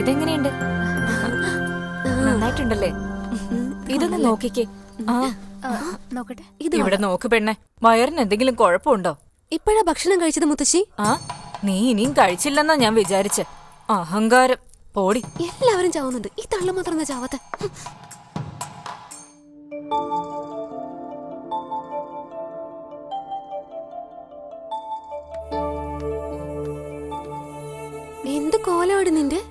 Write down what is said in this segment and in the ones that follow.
ഇതെങ്ങനെയുണ്ട്? നന്നായിട്ടുണ്ടല്ലേ? ഇതൊന്ന് നോക്കിക്കേ. നോക്കട്ടെ. ഇവിടെ നോക്ക് പെണ്ണെ, വയറിന് എന്തെങ്കിലും കുഴപ്പമുണ്ടോ? ഇപ്പഴാ ഭക്ഷണം കഴിച്ചത് മുത്തശ്ശി. നീ ഇനിയും കഴിച്ചില്ലെന്നാ ഞാൻ വിചാരിച്ച. അഹങ്കാരം, പോടി. എല്ലാവരും ചാവുന്നുണ്ട്, ഈ തള്ള മാത്രം ചാവാത്ത. എന്ത് കോലമാണ് നിന്റെ?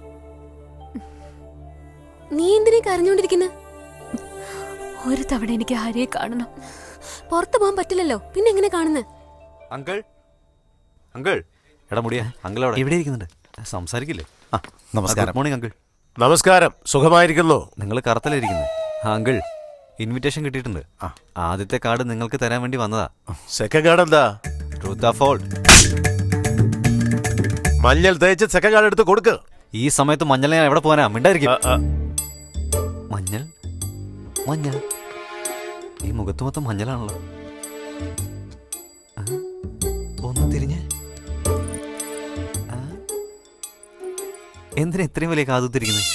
നീ എന്തിനീ കരഞ്ഞോണ്ടിരിക്കുന്ന? ഒരു തവണ എനിക്ക് ഹരിയെ കാണണം. പുറത്തു പോകാൻ പറ്റില്ലല്ലോ, പിന്നെ എങ്ങനെ കാണുന്നത്? അങ്കിൾ അങ്കിൾ എടാ മുടിയാ, അങ്കിൾ അവിടെ ഇവിടെ ഇരിക്കുന്നുണ്ട്, സംസാരിക്കില്ലേ? നമസ്കാരം. Good morning uncle. നമസ്കാരം. സുഖമായിരിക്കുന്നു? നിങ്ങൾ കറുത്തലിരിക്കുന്നത്. അങ്കിൾ ഇൻവിറ്റേഷൻ കിട്ടിയിട്ടുണ്ട്. ആദ്യത്തെ കാർഡ് നിങ്ങൾക്ക് തരാൻ വേണ്ടി വന്നതാ. സെക്കൻഡ് കാർഡ് എന്താ? Truth or fault. മഞ്ഞൾ തേച്ച് സെക്കൻഡ് കാർഡ് എടുത്ത് കൊടുക്ക്. ഈ സമയത്ത് മഞ്ഞൾ ഞാൻ എവിടെ പോകാനാ? മിണ്ടായിരിക്കും. മഞ്ഞൾ മഞ്ഞൾ, ഈ മുഖത്ത് മൊത്തം മഞ്ഞളാണല്ലോ. ഒന്ന് തിരിഞ്ഞ്. എന്തിനാ ഇത്രയും വലിയ കാതുത്തിരിക്കുന്നത്?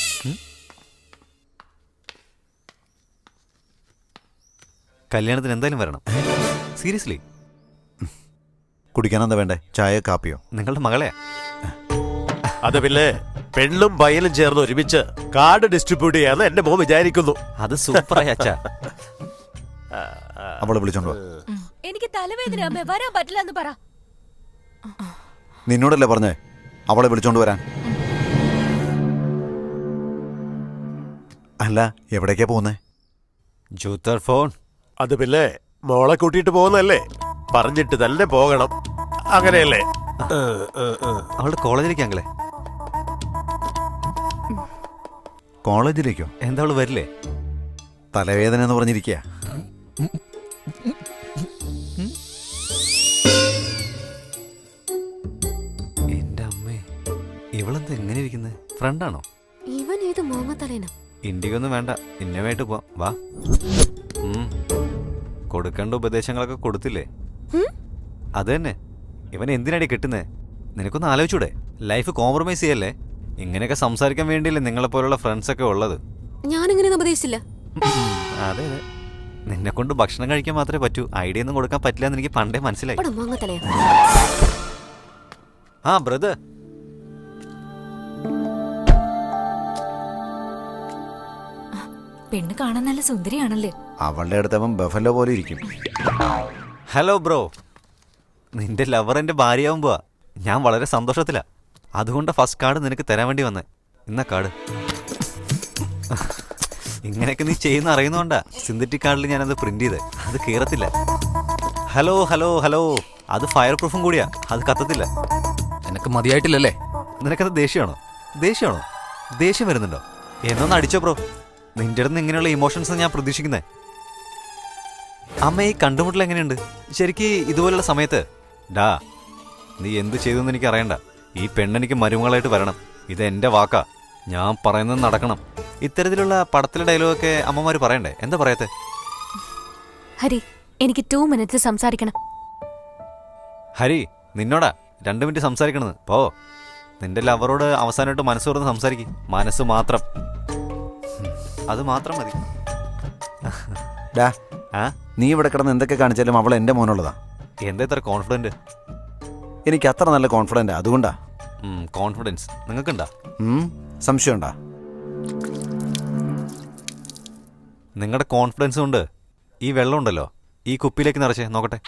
കല്യാണത്തിന് എന്തായാലും വരണം. സീരിയസ്ലി. കുടിക്കാനെന്താ വേണ്ടേ? ചായ കാപ്പിയോ? നിങ്ങളുടെ മകളെയാ. അത് പിന്നെ പെണ്ണും പയ്യനും ചേർന്ന് ഒരുമിച്ച് കാർഡ് ഡിസ്ട്രിബ്യൂട്ട് ചെയ്യാന്ന് എന്റെ മോൻ വിചാരിക്കുന്നു. അത് സൂപ്പറായി അച്ഛാ. അവളെ വിളിച്ചോണ്ടോ? എനിക്ക് തലവേദന, വരാൻ പറ്റില്ല എന്ന് പറ. നിന്നോടല്ലേ പറഞ്ഞേ അവളെ വിളിച്ചോണ്ട് വരാൻ? അല്ല, എവിടേക്കാ പോകുന്നേ? ജൂത്തർ ഫോൺ. അത് പിന്നെ മോളെ കൂട്ടിയിട്ട് പോകുന്നല്ലേ, പറഞ്ഞിട്ട് തന്നെ പോകണം, അങ്ങനെയല്ലേ? അവളുടെ കോളേജിലേക്ക് അങ്ങളെ. കോളേജിലേക്കോ? എന്താ അവള് വരില്ലേ? തലവേദന എന്ന് പറഞ്ഞിരിക്കുക. എന്റെ അമ്മേ, ഇവളെന്താ എങ്ങനെ ഇരിക്കുന്നത്? ഫ്രണ്ടാണോ? ഇവൻ ഏത് മോങ്ങത്തലേനോ? ഇന്ത്യക്കൊന്നും വേണ്ട, ഇന്നമായിട്ട് പോവാം, വാ. കൊടുക്കേണ്ട ഉപദേശങ്ങളൊക്കെ കൊടുത്തില്ലേ? അത് തന്നെ. ഇവൻ എന്തിനാടി കെട്ടുന്നേ? നിനക്കൊന്ന് ആലോചിച്ചൂടെ? ലൈഫ് കോംപ്രമൈസ് ചെയ്യല്ലേ? ഇങ്ങനെയൊക്കെ സംസാരിക്കാൻ വേണ്ടിയല്ലേ നിങ്ങളെപ്പോലുള്ള ഫ്രണ്ട്സൊക്കെ ഉള്ളത്? ഞാനിങ്ങനെ ഉപദേശിച്ചില്ല. അതെ അതെ, നിന്നെ കൊണ്ട് ഭക്ഷണം കഴിക്കാൻ മാത്രമേ പറ്റൂ, ഐഡിയ ഒന്നും കൊടുക്കാൻ പറ്റില്ല എന്ന് എനിക്ക് പണ്ടേ മനസ്സിലായി. ആ ബ്രദർ, പെണ്ണ് കാണാൻ നല്ല സുന്ദരിയാണല്ലേ? അവളുടെ അടുത്തവൻ ബഫല്ലോ പോലെ ഇരിക്കും. ഹലോ ബ്രോ, നിന്റെ ലവർ എന്റെ ഭാര്യയാവുമ്പോ ഞാൻ വളരെ സന്തോഷത്തിലാ. അതുകൊണ്ട് ഫസ്റ്റ് കാർഡ് നിനക്ക് തരാൻ വേണ്ടി വന്നേ. ഇന്ന കാർഡ്. ഇങ്ങനെയൊക്കെ നീ ചെയ്യുന്ന അറിയുന്നോണ്ടാ സിന്തറ്റിക് കാർഡിൽ ഞാനത് പ്രിന്റ് ചെയ്ത്. അത് കീറത്തില്ല. ഹലോ ഹലോ ഹലോ, അത് ഫയർ പ്രൂഫും കൂടിയാ, അത് കത്തത്തില്ല. നിനക്ക് മതിയായിട്ടില്ലല്ലേ? നിനക്കത് ദേഷ്യമാണോ? ദേഷ്യം വരുന്നുണ്ടോ? എന്നൊന്ന് അടിച്ചോ ബ്രോ. നിന്റെ അടുത്ത് ഇങ്ങനെയുള്ള ഇമോഷൻസ് ഞാൻ പ്രതീക്ഷിക്കുന്നേ. അമ്മ, ഈ കണ്ടുമുട്ടൽ എങ്ങനെയുണ്ട് ശരിക്ക്? ഇതുപോലുള്ള സമയത്ത് ഡാ, നീ എന്ത് ചെയ്തെന്ന് എനിക്ക് അറിയണ്ട. ഈ പെണ്ണെനിക്ക് മരുമകളായിട്ട് വരണം. ഇത് എന്റെ വാക്കാ, ഞാൻ പറയുന്നത് നടക്കണം. ഇത്തരത്തിലുള്ള പടത്തിലെ ഡയലോഗൊക്കെ അമ്മമാര് പറയണ്ടേ? എന്താ പറയത്തെ? ഹരി, എനിക്ക് 2 minutes സംസാരിക്കണം. ഹരി, നിന്നോടാ 2 മിനിറ്റ് സംസാരിക്കണത്. പോ, നിന്റെ ലവറോട് അവസാനമായിട്ട് മനസ്സ് തുറന്ന് സംസാരിക്കും. മനസ്സ് മാത്രം, അത് മാത്രം മതി. നീ ഇവിടെ കിടന്ന് എന്തൊക്കെ കാണിച്ചാലും അവൾ എന്റെ മോനുള്ളതാ. എന്താ ഇത്ര കോൺഫിഡന്റ്? എനിക്ക് അത്ര നല്ല കോൺഫിഡന്റ്, അതുകൊണ്ടാ. കോൺഫിഡൻസ് നിങ്ങൾക്കുണ്ടാ? സംശയമുണ്ടാ? നിങ്ങളുടെ കോൺഫിഡൻസ് കൊണ്ട് ഈ വെള്ളം ഉണ്ടല്ലോ, ഈ കുപ്പിയിലേക്ക് നിറച്ചേ നോക്കട്ടെ.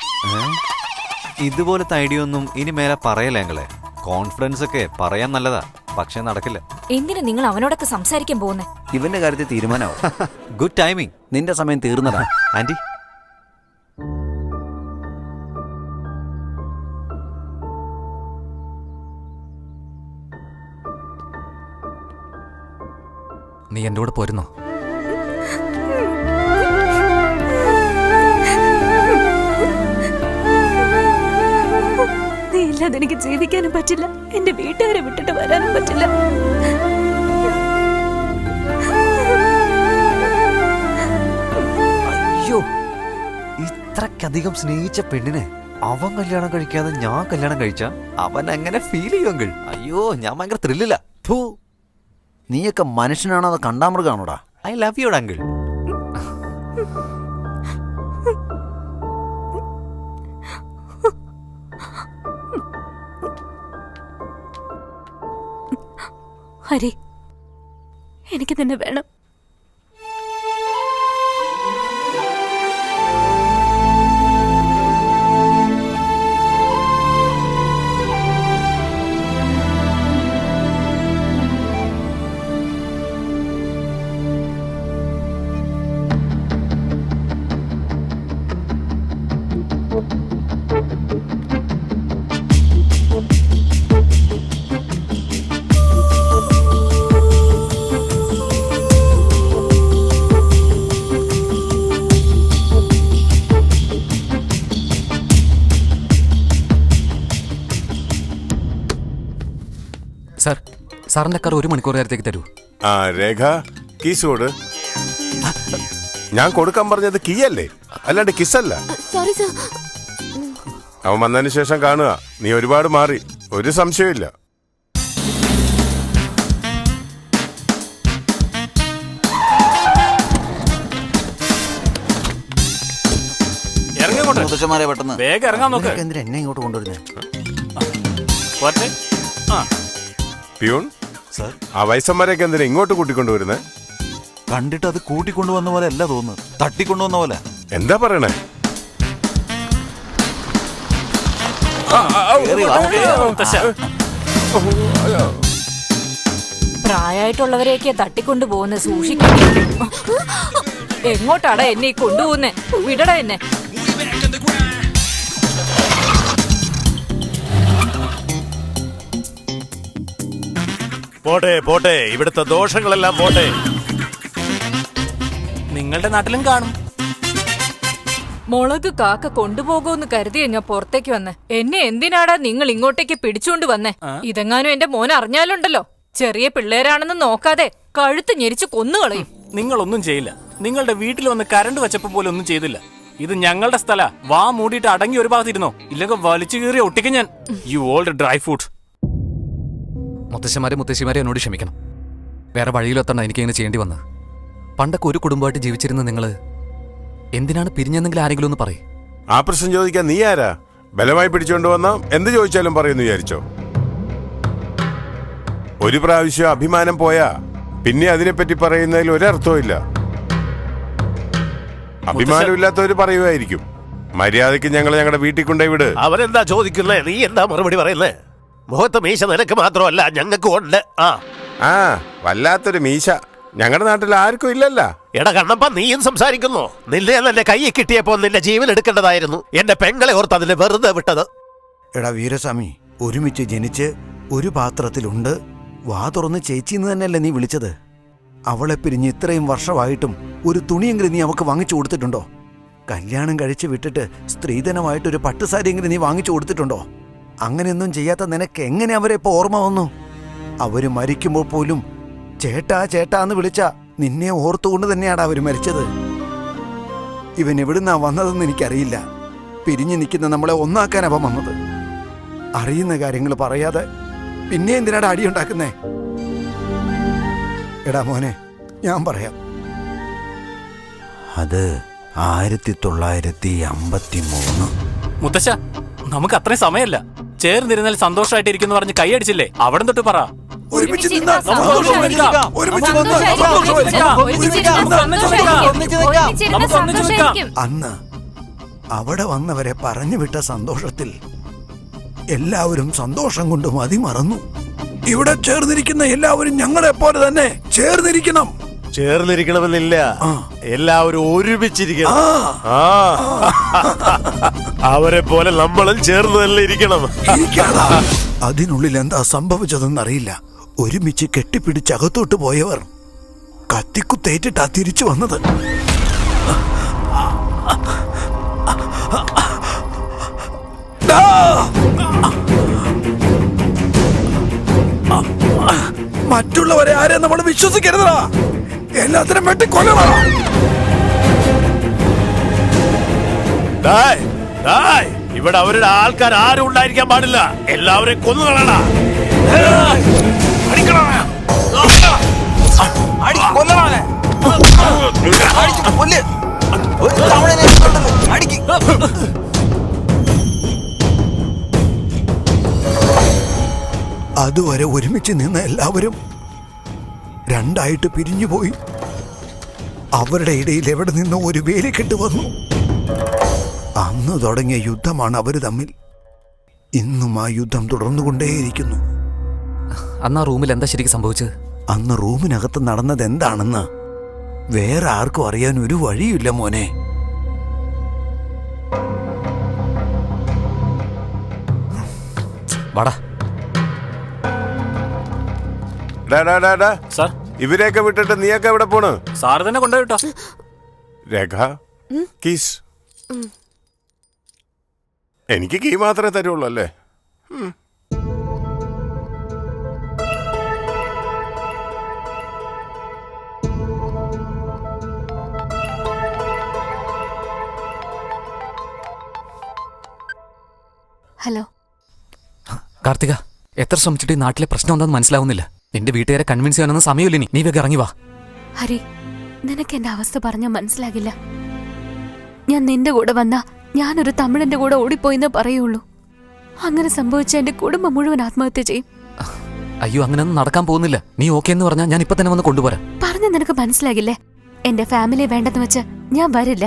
ഇതുപോലത്തെ ഐഡിയ ഒന്നും ഇനി മേലെ പറയല്ലേ ഞങ്ങളെ. കോൺഫിഡൻസ് ഒക്കെ പറയാൻ നല്ലതാ, പക്ഷെ നടക്കില്ല. എന്തിനാ നിങ്ങൾ അവനോടൊക്കെ സംസാരിക്കാൻ പോകുന്നേ? ഇവന്റെ കാര്യത്തിൽ തീരുമാനമാവും. Good timing. നിന്റെ സമയം തീർന്നതാ. ആന്റി, നീ എൻ്റെ കൂടെ പോരുന്നോ? നീ ഇല്ലാതെ എനിക്ക് ജീവിക്കാനും പറ്റില്ല, എന്റെ വീട്ടുകാരെ വിട്ടിട്ട് വരാനും പറ്റില്ല. അയ്യോ, ഇത്രക്കധികം സ്നേഹിച്ച പെണ്ണിനെ അവൻ കല്യാണം കഴിക്കാതെ ഞാൻ കല്യാണം കഴിച്ച അവൻ എങ്ങനെ ഫീൽ ചെയ്യും അങ്കിൾ? അയ്യോ, ഞാൻ ഭയങ്കര ത്രില്ലില്ല. നീയൊക്കെ മനുഷ്യനാണോ അതോ കണ്ടാമൃഗാണോടാ? I love you uncle. Hari, എനിക്ക് തന്നെ വേണം. സാർ, സാറിന്റെ കാർ 1 മണിക്കൂർ നേരത്തേക്ക് തരൂ. ആ രേഖ, കീസ് കൊടു. ഞാൻ കൊടുക്കാൻ പറഞ്ഞത് കീ അല്ലേ, അല്ലാണ്ട് കിസ്സല്ല. Sorry sir. അവൻ വന്നതിന് ശേഷം കാണുക, നീ ഒരുപാട് മാറി, ഒരു സംശയമില്ല. മുത്തച്ഛന്മാരെ പെട്ടെന്ന് വേഗം ഇറങ്ങാൻ നോക്ക്. എന്തിനാ എന്നെ ഇങ്ങോട്ട് കൊണ്ടുവരുന്നേ? പ്യൂൺ സർ, ആ വയസ്സന്മാരെയൊക്കെ എന്തിനാ ഇങ്ങോട്ട് കൂട്ടിക്കൊണ്ടുവരുന്നേ? കണ്ടിട്ട് അത് കൂട്ടിക്കൊണ്ടുവന്ന പോലെ അല്ല തോന്നുന്നു, തട്ടിക്കൊണ്ടുവന്ന പോലെ. എന്താ പറയണേ? പ്രായമായിട്ടുള്ളവരെയൊക്കെ തട്ടിക്കൊണ്ടു പോകുന്ന സൂക്ഷിക്കണം. എങ്ങോട്ടാടാ എന്നെ ഈ കൊണ്ടുപോകുന്നേ? വിടടാ എന്നെ. പോട്ടെ പോട്ടെ, ഇവിടുത്തെ ദോഷങ്ങളെല്ലാം പോട്ടെ. നിങ്ങളുടെ നാട്ടിലും കാണും. മുളക് കാക്ക കൊണ്ടുപോകുമെന്ന് കരുതിയ ഞാൻ പുറത്തേക്ക് വന്നേ. എന്നെ എന്തിനാടാ നിങ്ങൾ ഇങ്ങോട്ടേക്ക് പിടിച്ചോണ്ട് വന്നേ? ഇതെങ്ങാനും എന്റെ മോൻ അറിഞ്ഞാലുണ്ടല്ലോ, ചെറിയ പിള്ളേരാണെന്ന് നോക്കാതെ കഴുത്ത് ഞെരിച്ച് കൊന്നുകളയും. നിങ്ങളൊന്നും ചെയ്യില്ല. നിങ്ങളുടെ വീട്ടിൽ വന്ന് കരണ്ട് വെച്ചപ്പോ പോലും ഒന്നും ചെയ്തില്ല. ഇത് ഞങ്ങളുടെ സ്ഥല. വാ മൂടിയിട്ട് അടങ്ങി ഒരു ഭാഗത്തിരുന്നോ, ഇല്ലെങ്കിൽ വലിച്ചു കീറി ഒട്ടിക്കും ഞാൻ. You old dry fruit. മുത്തശ്ശന്മാരെ മുത്തശ്ശിമാരെ എന്നോട് ക്ഷമിക്കണം. വേറെ വഴിയിലെത്തണ്ട എനിക്കിങ്ങനെ ചെയ്യേണ്ടി വന്നത്. പണ്ടൊക്കെ ഒരു കുടുംബമായിട്ട് ജീവിച്ചിരുന്ന നിങ്ങൾ എന്തിനാണ് പിരിഞ്ഞെന്നെങ്കിലും ആരെങ്കിലും ഒന്ന് പറയും. ആ പ്രശ്നം ചോദിക്കാൻ നീ ആരാ? ബലമായി പിടിച്ചോണ്ട് വന്നാ എന്ത് ചോദിച്ചാലും പറയുന്നു വിചാരിച്ചോ? ഒരു പ്രാവശ്യം അഭിമാനം പോയാ പിന്നെ അതിനെപ്പറ്റി പറയുന്നതിൽ ഒരർത്ഥവും ഇല്ല. അഭിമാനമില്ലാത്തവര് പറയുമായിരിക്കും. മര്യാദയ്ക്ക് ഞങ്ങൾ ഞങ്ങളുടെ വീട്ടിൽ കൊണ്ടേ വിട്. അവരെന്താ ചോദിക്കുന്നേ? നീ എന്താ മറുപടി പറയുന്നേ? മുഖത്ത് മീശ നിനക്ക് മാത്രമല്ല ഞങ്ങൾക്കും ഉണ്ട്. ആ വല്ലാത്തൊരു മീശ ഞങ്ങളുടെ നാട്ടിൽ ആർക്കും ഇല്ലല്ല. എടാ കണ്ണപ്പ, നീയും സംസാരിക്കുന്നു. നിന്നെ എന്റെ കൈ കിട്ടിയപ്പോ നിന്റെ ജീവൻ എടുക്കേണ്ടതായിരുന്നു. എന്റെ പെങ്ങളെ ഓർത്ത് അതിനെ വെറുതെ വിട്ടത്. എടാ വീരസ്വാമി, ഒരുമിച്ച് ജനിച്ച് ഒരു പാത്രത്തിലുണ്ട്, വാ തുറന്ന് ചേച്ചിന്ന് തന്നെയല്ലേ നീ വിളിച്ചത്? അവളെ പിരിഞ്ഞ് ഇത്രയും വർഷമായിട്ടും ഒരു തുണിയെങ്കിലും നീ അവൾക്ക് വാങ്ങിച്ചു കൊടുത്തിട്ടുണ്ടോ? കല്യാണം കഴിച്ച് വിട്ടിട്ട് സ്ത്രീധനമായിട്ടൊരു പട്ടുസാരിയെങ്കിലും നീ വാങ്ങിച്ചു കൊടുത്തിട്ടുണ്ടോ? അങ്ങനെയൊന്നും ചെയ്യാത്ത നിനക്ക് എങ്ങനെ അവരെ ഇപ്പോൾ ഓർമ്മ വന്നു? അവര് മരിക്കുമ്പോൾ പോലും ചേട്ടാ ചേട്ടാ എന്ന് വിളിച്ച നിന്നെ ഓർത്തുകൊണ്ട് തന്നെയാടാ അവര് മരിച്ചത്. ഇവൻ എവിടുന്നാ വന്നതെന്ന് എനിക്കറിയില്ല. പിരിഞ്ഞു നിൽക്കുന്ന നമ്മളെ ഒന്നാക്കാൻ അവൻ വന്നത്. അറിയുന്ന കാര്യങ്ങൾ പറയാതെ പിന്നെ എന്തിനാടാ അടിയുണ്ടാക്കുന്നേ? എടാ മോനെ, ഞാൻ പറയാം. അത് 1953. മുത്തശ്ശ, നമുക്ക് അത്രയും സമയമല്ല. ചേർന്നിരുന്നാൽ സന്തോഷമായിട്ടിരിക്കുന്നു പറഞ്ഞ് കൈയടിച്ചില്ലേ? അവിടെ തൊട്ട് പറ. ഒരുമിച്ച് നിന്നാ അന്ന് അവിടെ വന്നവരെ പറഞ്ഞു വിട്ട സന്തോഷത്തിൽ എല്ലാവരും സന്തോഷം കൊണ്ട് മതിമറന്നു. ഇവിടെ ചേർന്നിരിക്കുന്ന എല്ലാവരും ഞങ്ങളെ പോലെ തന്നെ ചേർന്നിരിക്കണം. ചേർന്നിരിക്കണമെന്നില്ല, എല്ലാവരും ഒരുമിച്ചിരിക്കണം. അവരെ പോലെ നമ്മളും ചേർന്ന് തന്നെ ഇരിക്കണം. അതിനുള്ളിൽ എന്താ സംഭവിച്ചതെന്നറിയില്ല. ഒരുമിച്ച് കെട്ടിപ്പിടിച്ച് അകത്തോട്ട് പോയവർ കത്തിക്കുത്തേറ്റിട്ടാ തിരിച്ചു വന്നത്. മറ്റുള്ളവരെ ആരെ നമ്മൾ വിശ്വസിക്കരുതാ, എല്ലാത്തിനും വെട്ടിക്കൊല്ലണം. ഇവിടെ അവരുടെ ആൾക്കാർ ആരും ഉണ്ടായിരിക്കാൻ പാടില്ല. എല്ലാവരെയും കൊന്നുകളടാ. അതുവരെ ഒരുമിച്ച് നിന്ന എല്ലാവരും രണ്ടായിട്ട് പിരിഞ്ഞുപോയി. അവരുടെ ഇടയിൽ എവിടെ നിന്നോ ഒരു വേലിക്കെട്ട് വന്നു. അന്ന് തുടങ്ങിയ യുദ്ധമാണ് അവർ തമ്മിൽ. ഇന്നും ആ യുദ്ധം തുടർന്നുകൊണ്ടേയിരിക്കുന്നു. അന്ന് ആ റൂമിൽ എന്താ ശരിക്കും സംഭവിച്ചത്? അന്ന് റൂമിനകത്ത് നടന്നത് എന്താണെന്ന് വേറെ ആർക്കും അറിയാൻ ഒരു വഴിയില്ല മോനെ. വാടാ. സാർ, ഇവരെയൊക്കെ വിട്ടിട്ട് നീയൊക്കെ എവിടെ പോണ്? സാറ് തന്നെ കൊണ്ടുപോയിട്ടോ. രേഖ, കീസ്. എനിക്ക് കീ മാത്രമേ തരുള്ളൂ അല്ലേ? ഹലോ. കാർത്തിക, എത്ര ശ്രമിച്ചിട്ട് ഈ നാട്ടിലെ പ്രശ്നം എന്താണെന്ന് മനസ്സിലാവുന്നില്ല. നിന്റെ വീട്ടുകാരെ കൺവിൻസ് ചെയ്യാനൊന്നും സമയമില്ല. നീ വേഗം ഇറങ്ങി വാ. ഹരി, നിനക്ക് എന്റെ അവസ്ഥ പറഞ്ഞാൽ മനസ്സിലാകില്ല. ഞാൻ നിന്റെ കൂടെ വന്നാ ഞാനൊരു തമിഴന്റെ കൂടെ ഓടിപ്പോയിന്നേ പറയുള്ളൂ. അങ്ങനെ സംഭവിച്ച എന്റെ കുടുംബം മുഴുവൻ ആത്മഹത്യ ചെയ്യും. അയ്യോ, അങ്ങനെയൊന്നും നടക്കാൻ പോകുന്നില്ല. നീ ഓക്കെ എന്ന് പറഞ്ഞാൽ ഞാൻ ഇപ്പൊ തന്നെ വന്ന് കൊണ്ടുപോരാ. പറഞ്ഞ നിനക്ക് മനസ്സിലാകില്ലേ? എന്റെ ഫാമിലി വേണ്ടെന്ന് വെച്ച് ഞാൻ വരില്ല.